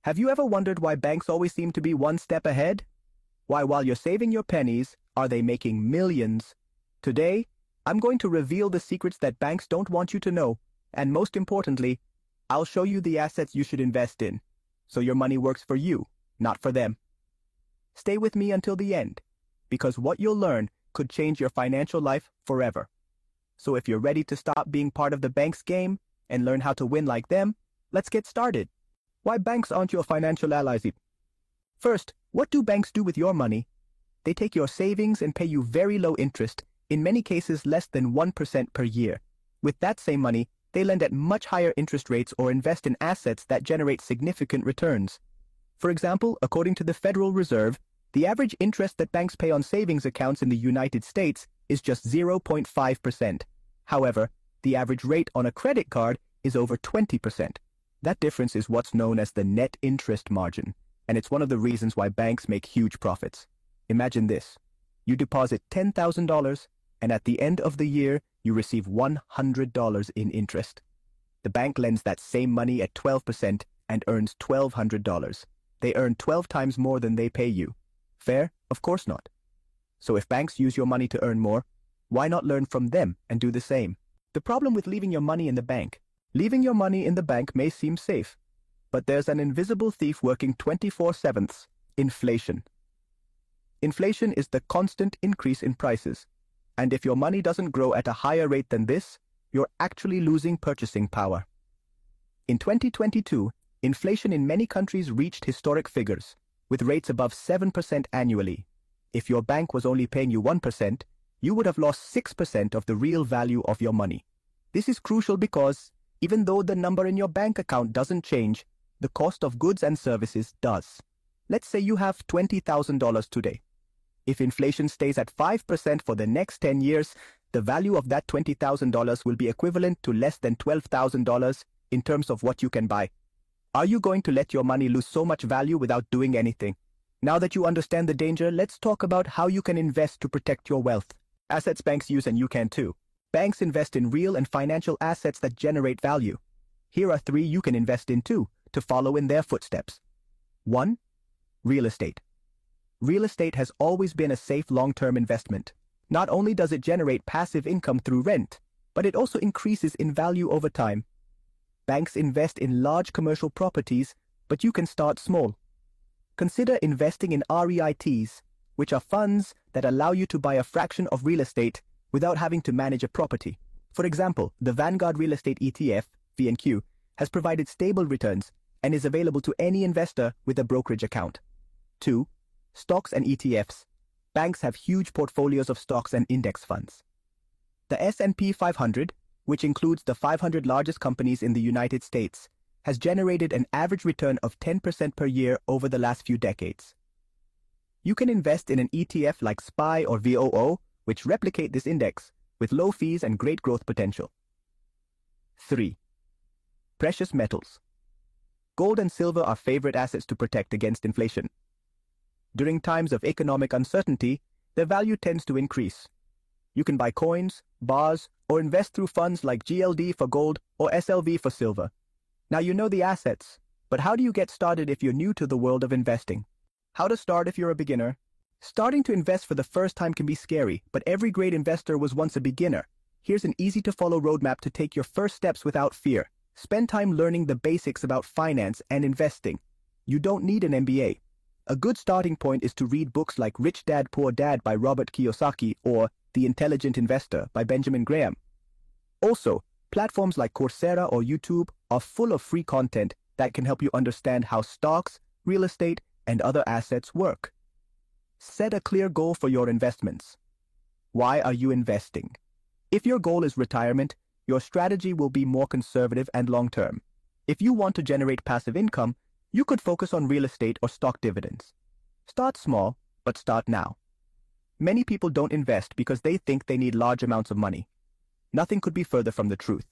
Have you ever wondered why banks always seem to be one step ahead? Why, while you're saving your pennies, are they making millions? Today, I'm going to reveal the secrets that banks don't want you to know, and most importantly, I'll show you the assets you should invest in, so your money works for you, not for them. Stay with me until the end, because what you'll learn could change your financial life forever. So if you're ready to stop being part of the bank's game and learn how to win like them, let's get started. Why banks aren't your financial allies? First, what do banks do with your money? They take your savings and pay you very low interest, in many cases less than 1% per year. With that same money, they lend at much higher interest rates or invest in assets that generate significant returns. For example, according to the Federal Reserve, the average interest that banks pay on savings accounts in the United States is just 0.5%. However, the average rate on a credit card is over 20%. That difference is what's known as the net interest margin, and it's one of the reasons why banks make huge profits. Imagine this. You deposit $10,000, and at the end of the year, you receive $100 in interest. The bank lends that same money at 12% and earns $1,200. They earn 12 times more than they pay you. Fair? Of course not. So if banks use your money to earn more, why not learn from them and do the same? The problem with leaving your money in the bank. Leaving your money in the bank may seem safe, but there's an invisible thief working 24/7, inflation. Inflation is the constant increase in prices, and if your money doesn't grow at a higher rate than this, you're actually losing purchasing power. In 2022, inflation in many countries reached historic figures, with rates above 7% annually. If your bank was only paying you 1%, you would have lost 6% of the real value of your money. This is crucial because, even though the number in your bank account doesn't change, the cost of goods and services does. Let's say you have $20,000 today. If inflation stays at 5% for the next 10 years, the value of that $20,000 will be equivalent to less than $12,000 in terms of what you can buy. Are you going to let your money lose so much value without doing anything? Now that you understand the danger, let's talk about how you can invest to protect your wealth. Assets banks use, and you can too. Banks invest in real and financial assets that generate value. Here are 3 you can invest in too, to follow in their footsteps. 1. Real estate. Real estate has always been a safe long-term investment. Not only does it generate passive income through rent, but it also increases in value over time. Banks invest in large commercial properties, but you can start small. Consider investing in REITs, which are funds that allow you to buy a fraction of real estate without having to manage a property. For example, the Vanguard Real Estate ETF, VNQ, has provided stable returns and is available to any investor with a brokerage account. 2. Stocks and ETFs. Banks have huge portfolios of stocks and index funds. The S&P 500, which includes the 500 largest companies in the United States, has generated an average return of 10% per year over the last few decades. You can invest in an ETF like SPY or VOO, which replicate this index, with low fees and great growth potential. 3. Precious metals. Gold and silver are favorite assets to protect against inflation. During times of economic uncertainty, their value tends to increase. You can buy coins, bars, or invest through funds like GLD for gold or SLV for silver. Now you know the assets, but how do you get started if you're new to the world of investing? How to start if you're a beginner? Starting to invest for the first time can be scary, but every great investor was once a beginner. Here's an easy-to-follow roadmap to take your first steps without fear. Spend time learning the basics about finance and investing. You don't need an MBA. A good starting point is to read books like Rich Dad, Poor Dad by Robert Kiyosaki or The Intelligent Investor by Benjamin Graham. Also, platforms like Coursera or YouTube are full of free content that can help you understand how stocks, real estate, and other assets work. Set a clear goal for your investments. Why are you investing? If your goal is retirement, your strategy will be more conservative and long-term. If you want to generate passive income, you could focus on real estate or stock dividends. Start small, but start now. Many people don't invest because they think they need large amounts of money. Nothing could be further from the truth.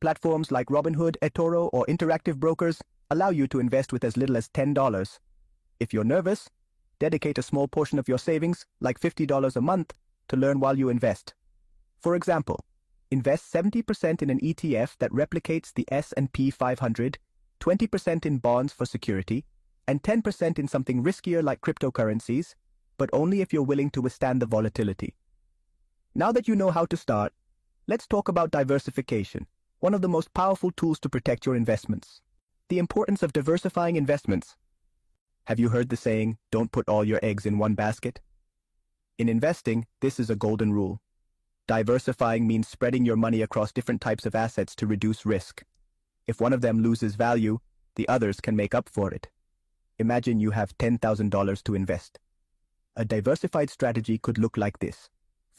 Platforms like Robinhood, eToro, or Interactive Brokers allow you to invest with as little as $10. If you're nervous, dedicate a small portion of your savings, like $50 a month, to learn while you invest. For example, invest 70% in an ETF that replicates the S&P 500, 20% in bonds for security, and 10% in something riskier like cryptocurrencies, but only if you're willing to withstand the volatility. Now that you know how to start, let's talk about diversification, one of the most powerful tools to protect your investments. The importance of diversifying investments. Have you heard the saying, don't put all your eggs in one basket? In investing, this is a golden rule. Diversifying means spreading your money across different types of assets to reduce risk. If one of them loses value, the others can make up for it. Imagine you have $10,000 to invest. A diversified strategy could look like this: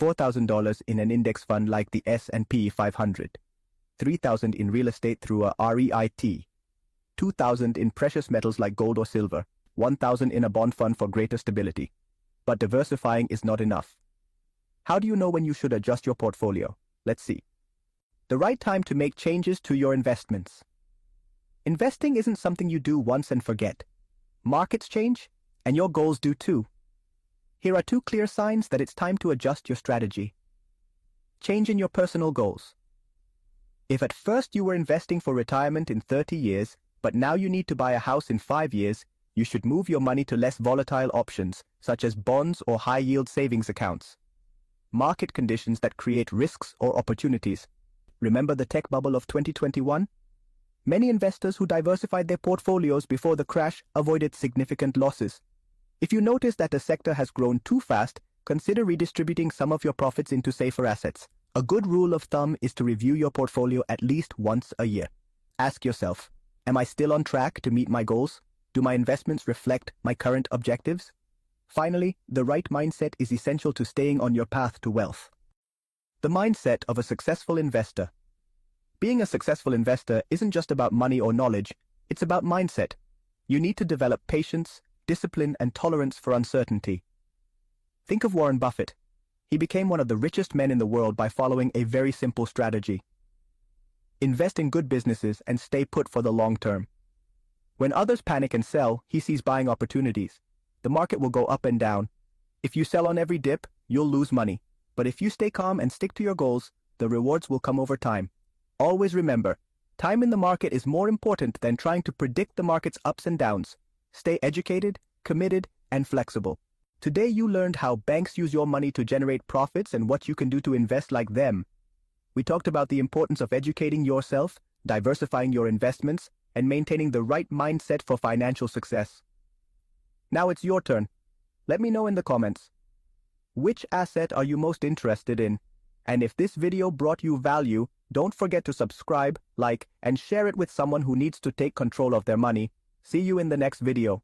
$4,000 in an index fund like the S&P 500, $3,000 in real estate through a REIT, $2,000 in precious metals like gold or silver, $1,000 in a bond fund for greater stability. But diversifying is not enough. How do you know when you should adjust your portfolio? Let's see. The right time to make changes to your investments. Investing isn't something you do once and forget. Markets change, and your goals do too. Here are 2 clear signs that it's time to adjust your strategy. Change in your personal goals. If at first you were investing for retirement in 30 years, but now you need to buy a house in 5 years, you should move your money to less volatile options, such as bonds or high-yield savings accounts. Market conditions that create risks or opportunities. Remember the tech bubble of 2021? Many investors who diversified their portfolios before the crash avoided significant losses. If you notice that a sector has grown too fast, consider redistributing some of your profits into safer assets. A good rule of thumb is to review your portfolio at least once a year. Ask yourself, am I still on track to meet my goals? Do my investments reflect my current objectives? Finally, the right mindset is essential to staying on your path to wealth. The mindset of a successful investor. Being a successful investor isn't just about money or knowledge, it's about mindset. You need to develop patience, discipline, and tolerance for uncertainty. Think of Warren Buffett. He became one of the richest men in the world by following a very simple strategy. Invest in good businesses and stay put for the long term. When others panic and sell, he sees buying opportunities. The market will go up and down. If you sell on every dip, you'll lose money. But if you stay calm and stick to your goals, the rewards will come over time. Always remember, time in the market is more important than trying to predict the market's ups and downs. Stay educated, committed, and flexible. Today you learned how banks use your money to generate profits and what you can do to invest like them. We talked about the importance of educating yourself, diversifying your investments, and maintaining the right mindset for financial success. Now it's your turn. Let me know in the comments. Which asset are you most interested in? And if this video brought you value, don't forget to subscribe, like, and share it with someone who needs to take control of their money. See you in the next video.